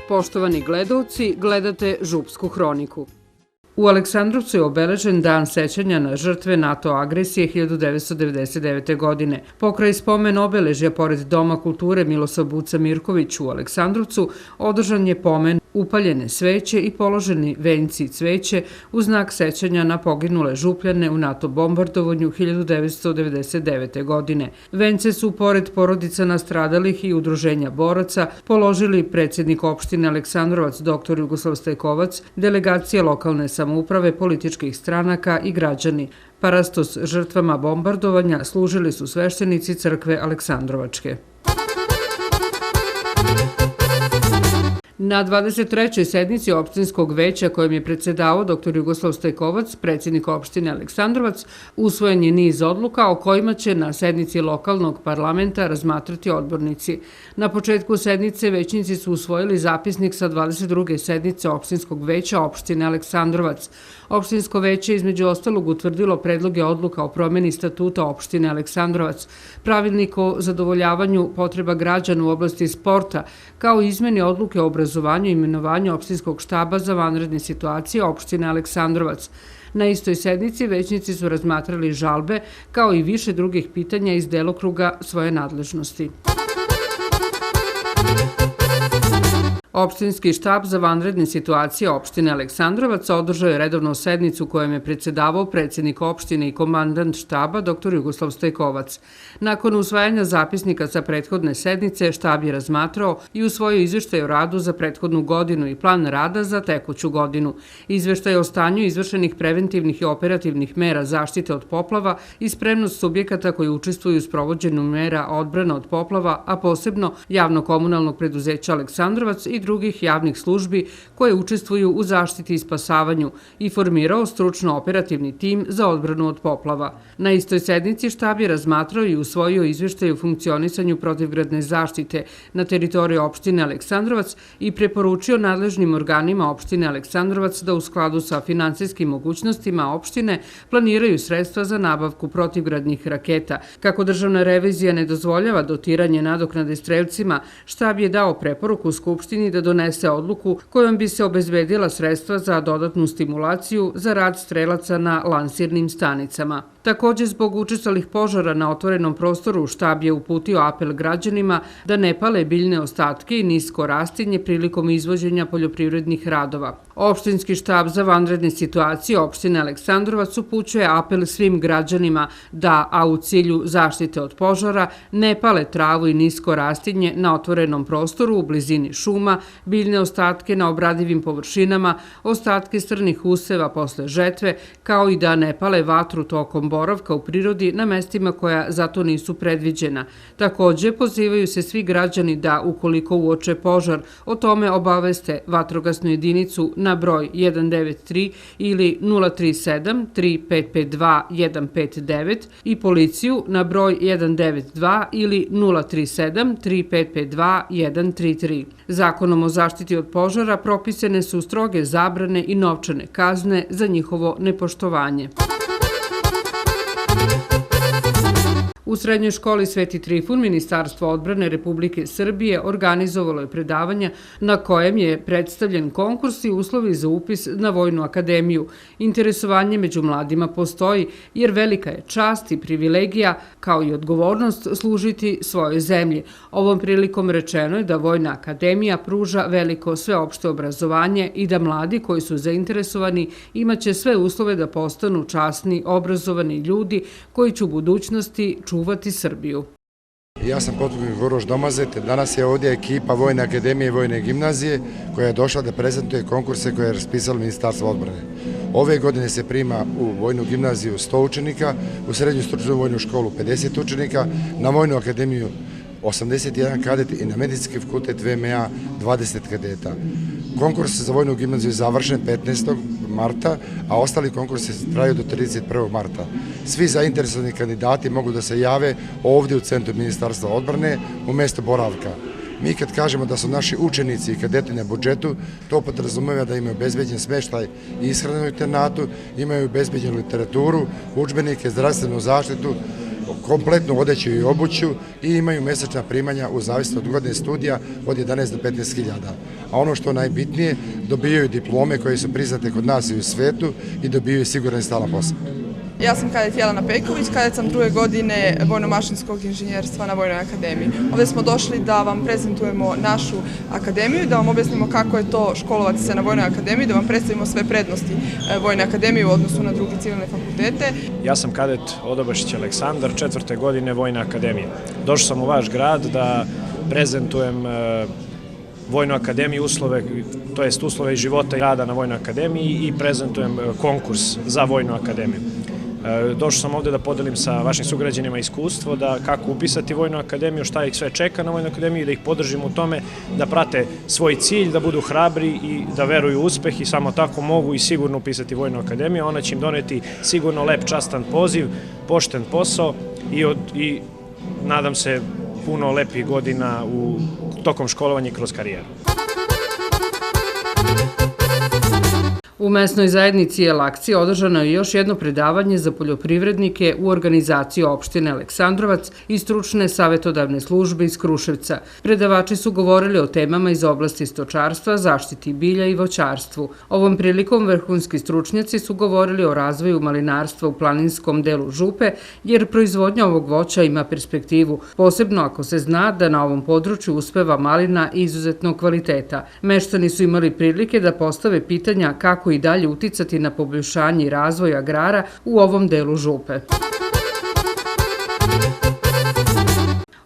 Poštovani gledaoci, gledate Župsku hroniku. U Aleksandrovcu je obeležen dan sećanja na žrtve NATO agresije 1999. godine. Pokraj spomen obeležja pored Doma kulture Milosa Buca Mirković u Aleksandrovcu održan je pomen upaljene sveće i položeni venci i cveće u znak sećanja na poginule župljane u NATO bombardovanju 1999. godine. Vence su, pored porodica nastradalih i udruženja boraca, položili predsjednik opštine Aleksandrovac dr. Jugoslav Stajkovac, delegacije lokalne samouprave, političkih stranaka i građani. Parastos žrtvama bombardovanja služili su sveštenici crkve Aleksandrovačke. Na 23. sednici opštinskog veća kojem je predsedavao dr. Jugoslav Stajkovac, predsjednik opštine Aleksandrovac, usvojen je niz odluka o kojima će na sednici lokalnog parlamenta razmatrati odbornici. Na početku sednice većnici su usvojili zapisnik sa 22. sednice opštinskog veća opštine Aleksandrovac. Opštinsko veće između ostalog utvrdilo predloge odluka o promjeni statuta opštine Aleksandrovac, pravilnik o zadovoljavanju potreba građana u oblasti sporta, kao i izmeni odluke o obrazovanju i imenovanju opštinskog štaba za vanredne situacije opštine Aleksandrovac. Na istoj sednici većnici su razmatrali žalbe, kao i više drugih pitanja iz delokruga svoje nadležnosti. Opštinski štab za vanredne situacije opštine Aleksandrovac održao je redovnu sednicu kojem je predsedavao predsjednik opštine i komandant štaba dr. Jugoslav Stajkovac. Nakon usvajanja zapisnika sa prethodne sednice, štab je razmatrao i usvojio izveštaj o radu za prethodnu godinu i plan rada za tekuću godinu. Izveštaj o stanju izvršenih preventivnih i operativnih mera zaštite od poplava i spremnost subjekata koji učestvuju u sprovođenju mera odbrana od poplava, a posebno javno-komunalnog preduzeća Aleksandrovac i drugih javnih službi koje učestvuju u zaštiti i spasavanju i formirao stručno-operativni tim za odbranu od poplava. Na istoj sednici štab je razmatrao i usvojio izveštaj o funkcionisanju protivgradne zaštite na teritoriji opštine Aleksandrovac i preporučio nadležnim organima opštine Aleksandrovac da u skladu sa finansijskim mogućnostima opštine planiraju sredstva za nabavku protivgradnih raketa. Kako državna revizija ne dozvoljava dotiranje nadoknade strelcima, štab je dao preporuku Skupštini da donese odluku kojom bi se obezbedila sredstva za dodatnu stimulaciju za rad strelaca na lansirnim stanicama. Također, zbog učestalih požara na otvorenom prostoru, štab je uputio apel građanima da ne pale biljne ostatke i nisko rastinje prilikom izvođenja poljoprivrednih radova. Opštinski štab za vanredne situacije opštine Aleksandrovac upućuje apel svim građanima da, a u cilju zaštite od požara, ne pale travu i nisko rastinje na otvorenom prostoru u blizini šuma, biljne ostatke na obradivim površinama, ostatke strnih useva posle žetve, kao i da ne pale vatru tokom boravka u prirodi na mestima koja zato nisu predviđena. Također, pozivaju se svi građani da, ukoliko uoče požar, o tome obaveste vatrogasnu jedinicu na broj 193 ili 037 3552 159 i policiju na broj 192 ili 037 3552 133. Zakonom o zaštiti od požara propisane su stroge zabrane i novčane kazne za njihovo nepoštovanje. U Srednjoj školi Sveti Trifun Ministarstvo odbrane Republike Srbije organizovalo je predavanja na kojem je predstavljen konkurs i uslovi za upis na Vojnu akademiju. Interesovanje među mladima postoji jer velika je čast i privilegija kao i odgovornost služiti svojoj zemlji. Ovom prilikom rečeno je da Vojna akademija pruža veliko sveopšte obrazovanje i da mladi koji su zainteresovani imaće sve uslove da postanu časni, obrazovani ljudi koji će u budućnosti čuvati Srbiju. Ja sam potpunik Uroš Domazet. Danas je ovdje ekipa Vojne akademije i Vojne gimnazije koja je došla da prezentuje konkurse koje je raspisalo Ministarstvo odbrane. Ove godine se prima u Vojnu gimnaziju 100 učenika, u Srednju stručnu vojnu školu 50 učenika, na Vojnu akademiju 81 kadet i na Medicinski fakultet VMA 20 kadeta. Konkurs za Vojnu gimnaziju je završen 15. marta, a ostali konkursi traju do 31. marta. Svi zainteresovani kandidati mogu da se jave ovdje u centru Ministarstva odbrane u mjestu boravka. Mi kad kažemo da su naši učenici i kadeti na budžetu, to podrazumeva da imaju obezbeđen smeštaj i ishranu u internatu, imaju obezbeđenu literaturu, udžbenike, zdravstvenu zaštitu, kompletnu odeću i obuću i imaju mesečna primanja u zavisnosti od godine studija od 11 do 15 hiljada. A ono što je najbitnije, dobijaju diplome koje su priznate kod nas i u svetu i dobijaju siguran i stalan posao. Ja sam kadet Jelena Pejković, kadet sam 2. godine vojno-mašinskog inženjerstva na Vojnoj akademiji. Ovdje smo došli da vam prezentujemo našu akademiju, da vam objasnimo kako je to školovati se na Vojnoj akademiji, da vam predstavimo sve prednosti Vojne akademije u odnosu na druge civilne fakultete. Ja sam kadet Odobašić Aleksandar, 4. godine Vojne akademije. Došao sam u vaš grad da prezentujem Vojnu akademiju, to jest uslove života i rada na Vojnoj akademiji i prezentujem konkurs za Vojnu akademiju. Došao sam ovde da podelim sa vašim sugrađanima iskustvo, da kako upisati Vojnu akademiju, šta ih sve čeka na Vojnu akademiju i da ih podržim u tome da prate svoj cilj, da budu hrabri i da veruju u uspeh i samo tako mogu i sigurno upisati Vojnu akademiju. Ona će im doneti sigurno lep, častan poziv, pošten posao i nadam se puno lepih godina tokom školovanja i kroz karijeru. U mesnoj zajednici Jelakci održano je još jedno predavanje za poljoprivrednike u organizaciji opštine Aleksandrovac i stručne savetodavne službe iz Kruševca. Predavači su govorili o temama iz oblasti stočarstva, zaštiti bilja i voćarstvu. Ovom prilikom vrhunski stručnjaci su govorili o razvoju malinarstva u planinskom delu Župe, jer proizvodnja ovog voća ima perspektivu, posebno ako se zna da na ovom području uspeva malina izuzetnog kvaliteta. Meštani su imali prilike da postave pitanja kako i dalje uticati na poboljšanje i razvoj agrara u ovom delu Župe.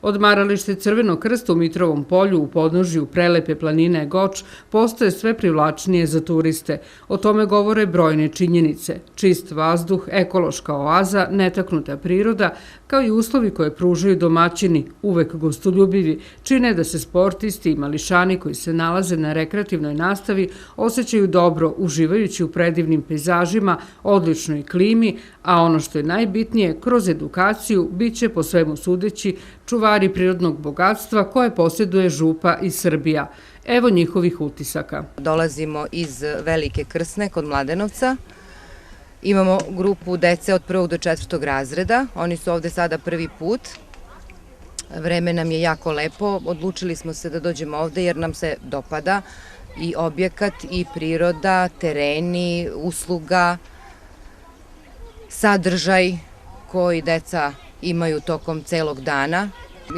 Odmaralište Crvenog krsta u Mitrovom polju u podnožju prelepe planine Goč postaje sve privlačnije za turiste. O tome govore brojne činjenice. Čist vazduh, ekološka oaza, netaknuta priroda, kao i uslovi koje pružaju domaćini, uvek gostoljubivi, čine da se sportisti i mališani koji se nalaze na rekreativnoj nastavi osjećaju dobro, uživajući u predivnim pejzažima, odličnoj klimi, a ono što je najbitnije, kroz edukaciju biće po svemu sudeći čuvari prirodnog bogatstva koje posjeduje Župa i Srbija. Evo njihovih utisaka. Dolazimo iz Velike Krsne kod Mladenovca. Imamo grupu dece od 1. do 4. razreda. Oni su ovde sada prvi put. Vreme nam je jako lepo. Odlučili smo se da dođemo ovde jer nam se dopada i objekat i priroda, tereni, usluga, sadržaj koji deca imaju tokom celog dana.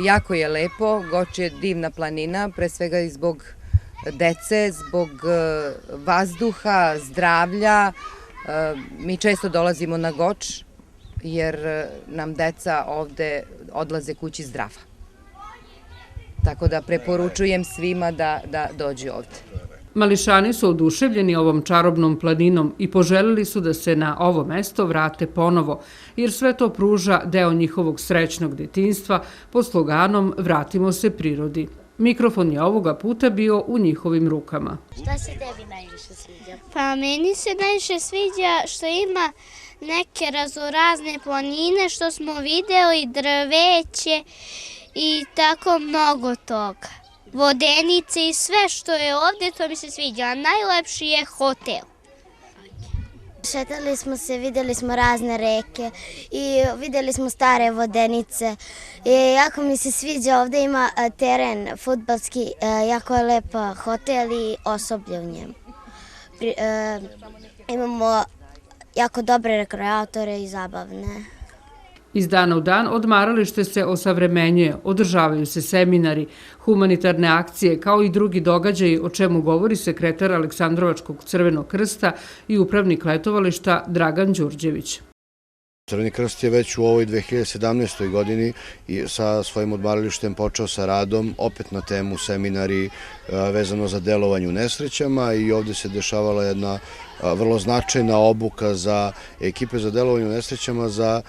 Jako je lepo, Goč je divna planina, pre svega i zbog dece, zbog vazduha, zdravlja. Mi često dolazimo na Goč jer nam deca ovde odlaze kući zdrava. Tako da preporučujem svima da dođu ovde. Mališani su oduševljeni ovom čarobnom planinom i poželili su da se na ovo mesto vrate ponovo, jer sve to pruža deo njihovog srećnog detinjstva pod sloganom Vratimo se prirodi. Mikrofon je ovoga puta bio u njihovim rukama. Šta se tebi najviše sviđa? Pa meni se najviše sviđa što ima neke raznorazne planine što smo videli, drveće i tako mnogo toga. Vodenice i sve što je ovdje, to mi se sviđa. A najlepši je hotel. Šetali smo se, vidjeli smo razne reke i vidjeli smo stare vodenice. I jako mi se sviđa, ovdje ima teren fudbalski, jako je lep hotel i osoblje u njemu. Imamo jako dobre rekreatore i zabavne. Iz dana u dan odmaralište se osavremenjuje, održavaju se seminari, humanitarne akcije kao i drugi događaji, o čemu govori sekretar Aleksandrovačkog Crvenog krsta i upravnik letovališta Dragan Đurđević. Crveni krst je već u ovoj 2017. godini sa svojim odmaralištem počeo sa radom, opet na temu seminari vezano za delovanje u nesrećama i ovdje se dešavala jedna vrlo značajna obuka za ekipe za delovanje u nesrećama za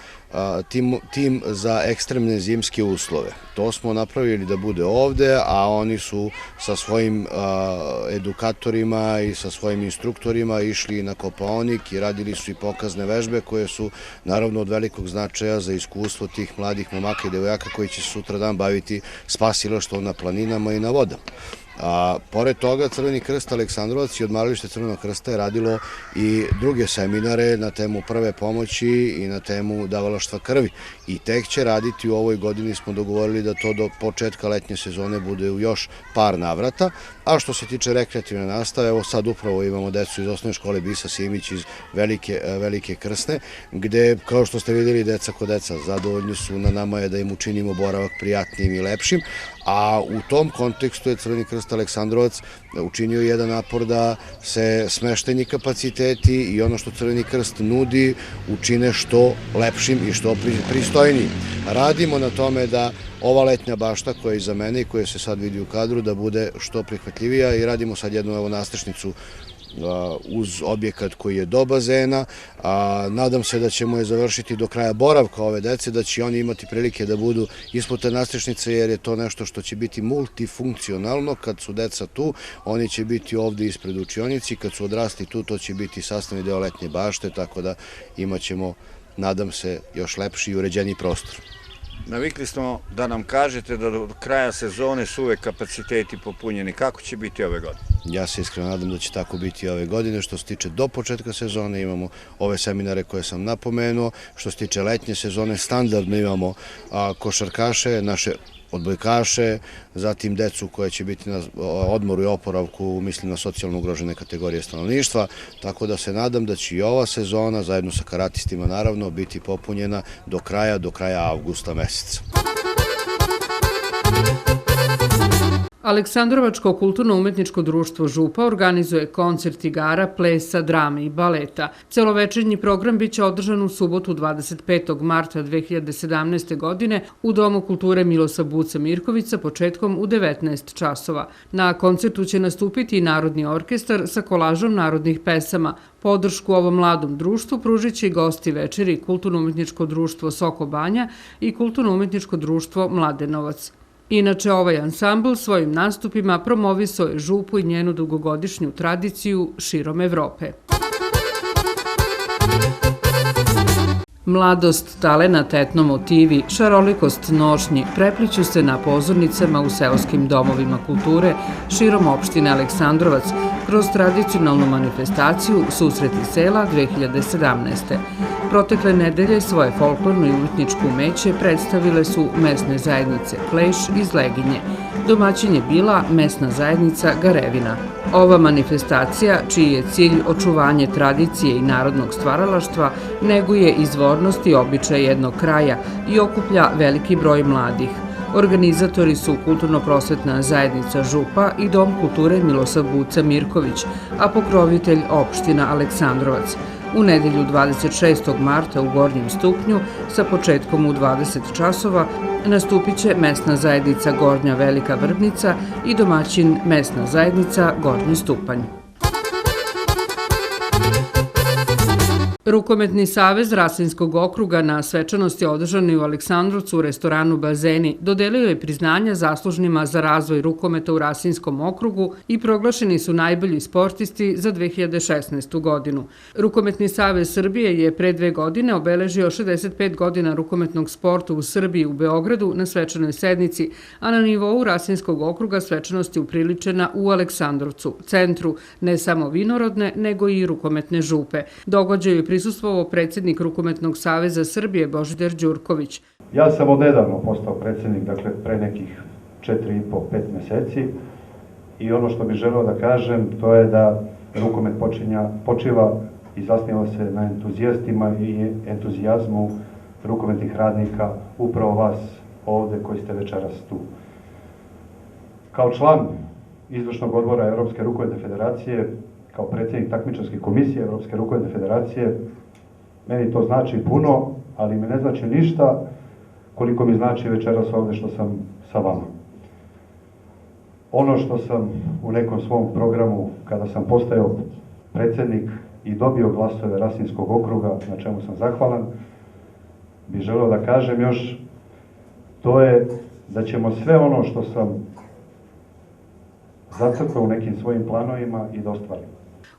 tim za ekstremne zimske uslove. To smo napravili da bude ovde, a oni su sa svojim edukatorima i sa svojim instruktorima išli na Kopaonik i radili su i pokazne vežbe koje su naravno od velikog značaja za iskustvo tih mladih momaka i devojaka koji će se sutra dan baviti spasilaštvom na planinama i na vodama. Pored toga, Crveni krst Aleksandrovac i odmaralište Crvenog krsta je radilo i druge seminare na temu prve pomoći i na temu davalaštva krvi. I tek će raditi u ovoj godini, smo dogovorili da to do početka letnje sezone bude u još par navrata. A što se tiče rekreativne nastave, evo sad upravo imamo decu iz osnovne škole Bisa Simić iz Velike Krsne, gde, kao što ste vidjeli, deca ko deca zadovoljni su, na nama je da im učinimo boravak prijatnijim i lepšim, a u tom kontekstu je Crveni krst Aleksandrovac učinio jedan napor da se smeštajni kapaciteti i ono što Crveni krst nudi učine što lepšim i što pristojnijim. Radimo na tome da ova letnja bašta koja je iza mene i koja se sad vidi u kadru da bude što prihvatljivija i radimo sad jednu nastrešnicu uz objekat koji je do bazena. Nadam se da ćemo je završiti do kraja boravka ove dece, da će oni imati prilike da budu ispod te nastrešnice, jer je to nešto što će biti multifunkcionalno. Kad su deca tu, oni će biti ovde ispred učionici, kad su odrasli tu, to će biti sastavni deo letnje bašte, tako da imat ćemo, nadam se, još lepši i uređeniji prostor. Navikli smo da nam kažete da do kraja sezone su uvek kapaciteti popunjeni. Kako će biti ove godine? Ja se iskreno nadam da će tako biti ove godine. Što se tiče do početka sezone, imamo ove seminare koje sam napomenuo. Što se tiče letnje sezone, standardno imamo košarkaše, naše odbojkaše, zatim decu koja će biti na odmoru i oporavku, mislim na socijalno ugrožene kategorije stanovništva, tako da se nadam da će i ova sezona, zajedno sa karatistima naravno, biti popunjena do kraja avgusta meseca. Aleksandrovačko kulturno-umetničko društvo Župa organizuje koncert igara, plesa, drame i baleta. Celovečernji program biće održan u subotu 25. marta 2017. godine u Domu kulture Milosa Buca Mirkovića početkom u 19 časova. Na koncertu će nastupiti i Narodni orkestar sa kolažom narodnih pesama. Podršku ovom mladom društvu pružit će i gosti večeri Kulturno-umetničko društvo Soko Banja i Kulturno-umetničko društvo Mladenovac. Inače, ovaj ansambl svojim nastupima promovisao je Župu i njenu dugogodišnju tradiciju širom Evrope. Mladost, talenat, etnomotivi, šarolikost nošnji prepliću se na pozornicama u seoskim domovima kulture širom opštine Aleksandrovac kroz tradicionalnu manifestaciju Susreti sela 2017. Protekle nedelje svoje folklorno i umetničko umeće predstavile su mesne zajednice Kleš iz Leginje. Domaćin je bila mesna zajednica Garevina. Ova manifestacija, čiji je cilj očuvanje tradicije i narodnog stvaralaštva, neguje izvornost i običaj jednog kraja i okuplja veliki broj mladih. Organizatori su Kulturno-prosvetna zajednica Župa i Dom kulture Milosa Buca Mirković, a pokrovitelj opština Aleksandrovac. U nedelju 26. marta u Gornjem stupnju sa početkom u 20 časova nastupit će mesna zajednica Gornja Velika Vrbnica i domaćin mesna zajednica Gornji Stupanj. Rukometni savez Rasinskog okruga na svečanosti održanoj u Aleksandrovcu u restoranu Bazeni dodelio je priznanja zaslužnima za razvoj rukometa u Rasinskom okrugu i proglašeni su najbolji sportisti za 2016. godinu. Rukometni savez Srbije je pre 2 godine obeležio 65 godina rukometnog sporta u Srbiji u Beogradu na svečanoj sednici, a na nivou Rasinskog okruga svečanost je upriličena u Aleksandrovcu, centru ne samo vinorodne, nego i rukometne Župe. Događaju je prisustvovao predsjednik Rukometnog saveza Srbije Božidar Đurković. Ja sam odnedavno postao predsjednik, dakle pre nekih 4,5-5 meseci, i ono što bih želeo da kažem to je da rukomet počiva i zasniva se na entuzijastima i entuzijazmu rukometnih radnika, upravo vas ovde koji ste večeras tu. Kao član izvršnog odbora Evropske rukometne federacije, kao predsjednik takmičarske komisije Evropske rukometne federacije, meni to znači puno, ali mi ne znači ništa koliko mi znači večeras ovde što sam sa vama. Ono što sam u nekom svom programu, kada sam postao predsjednik i dobio glasove Rasinskog okruga, na čemu sam zahvalan, bih želeo da kažem još, to je da ćemo sve ono što sam zacrtao u nekim svojim planovima i da ostvarimo.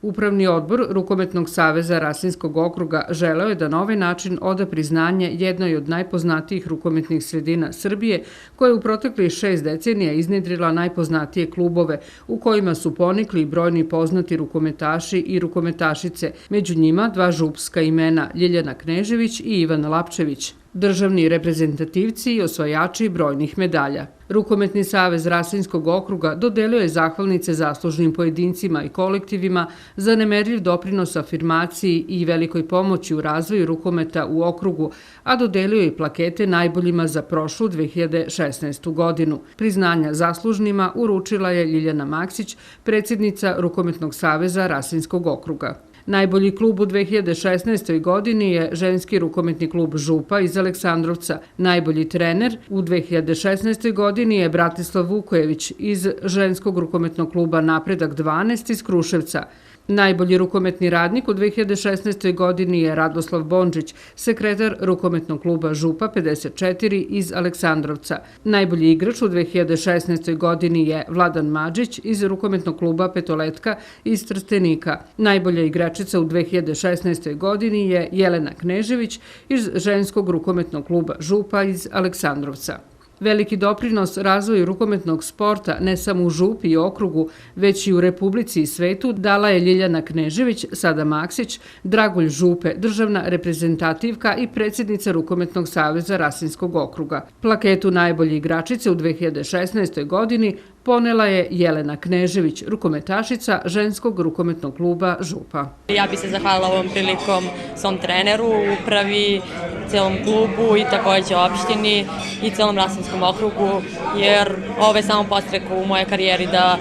Upravni odbor Rukometnog saveza Rasinskog okruga želeo je da na ovaj način oda priznanje jednoj od najpoznatijih rukometnih sredina Srbije, koja je u proteklih 6 decenija iznedrila najpoznatije klubove, u kojima su ponikli i brojni poznati rukometaši i rukometašice, među njima 2 župska imena Ljiljana Knežević i Ivan Lapčević, državni reprezentativci i osvajači brojnih medalja. Rukometni savez Rasinskog okruga dodelio je zahvalnice zaslužnim pojedincima i kolektivima za nemerljiv doprinos afirmaciji i velikoj pomoći u razvoju rukometa u okrugu, a dodelio je i plakete najboljima za prošlu 2016. godinu. Priznanja zaslužnima uručila je Ljiljana Maksić, predsjednica Rukometnog saveza Rasinskog okruga. Najbolji klub u 2016. godini je ženski rukometni klub Župa iz Aleksandrovca. Najbolji trener u 2016. godini je Bratislav Vukojević iz ženskog rukometnog kluba Napredak 12 iz Kruševca. Najbolji rukometni radnik u 2016. godini je Radoslav Bondžić, sekretar rukometnog kluba Župa 54 iz Aleksandrovca. Najbolji igrač u 2016. godini je Vladan Madžić iz rukometnog kluba Petoletka iz Trstenika. Najbolja igračica u 2016. godini je Jelena Knežević iz ženskog rukometnog kluba Župa iz Aleksandrovca. Veliki doprinos razvoju rukometnog sporta ne samo u Župi i okrugu, već i u Republici i svetu dala je Ljiljana Knežević, sada Maksić, Dragulj Župe, državna reprezentativka i predsjednica Rukometnog saveza Rasinskog okruga. Plaketu najbolje igračice u 2016. godini ponela je Jelena Knežević, rukometašica ženskog rukometnog kluba Župa. Ja bih se zahvalila ovom prilikom svom treneru, upravi, celom klubu i takođe opštini i celom Rasinskom okrugu, jer ovo je samo podstrek u moje karijeri da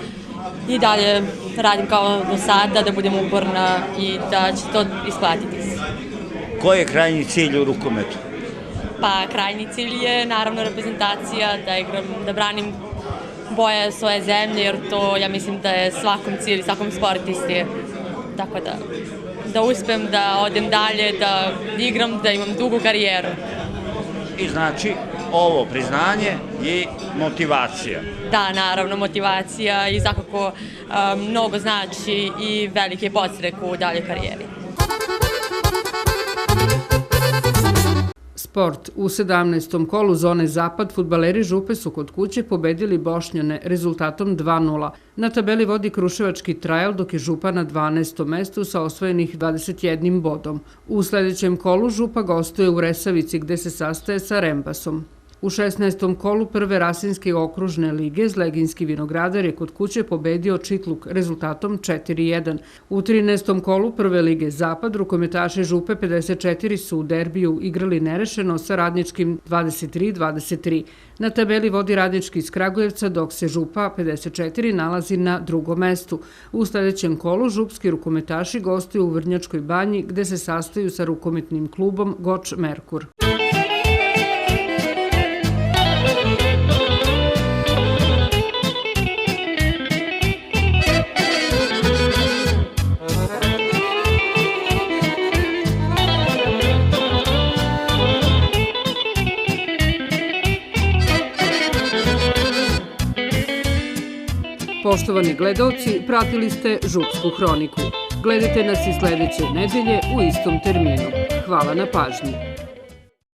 i dalje radim kao do sada, da budem uporna i da će to isplatiti se. Koji je krajnji cilj u rukometu? Pa krajnji cilj je naravno reprezentacija, da igram, da branim boje svoje zemlje, jer to ja mislim da je svakom cilj, svakom sportisti. Tako da uspem da odem dalje, da igram, da imam dugu karijeru. I znači, ovo priznanje je motivacija. Da, naravno, motivacija i svakako mnogo znači i veliki je podstrek u daljoj karijeri. Sport. U 17. kolu zone Zapad fudbaleri Župe su kod kuće pobedili Bošnjane rezultatom 2:0. Na tabeli vodi kruševački Trajal, dok je Župa na 12. mestu sa osvojenih 21 bodom. U sledećem kolu Župa gostuje u Resavici, gde se sastaje sa Rembasom. U 16. kolu prve Rasinske okružne lige Zleginski vinogradar je kod kuće pobedio Čitluk rezultatom 4:1. U 13. kolu prve lige Zapad rukometaši Župe 54 su u derbiju igrali nerešeno sa Radničkim 23-23. Na tabeli vodi Radnički iz Kragujevca, dok se Župa 54 nalazi na drugom mestu. U sledećem kolu župski rukometaši gostuju u Vrnjačkoj banji, gde se sastaju sa rukometnim klubom Goč Merkur. Poštovani gledaoci, pratili ste Župsku hroniku. Gledajte nas i sledeće nedelje u istom terminu. Hvala na pažnji.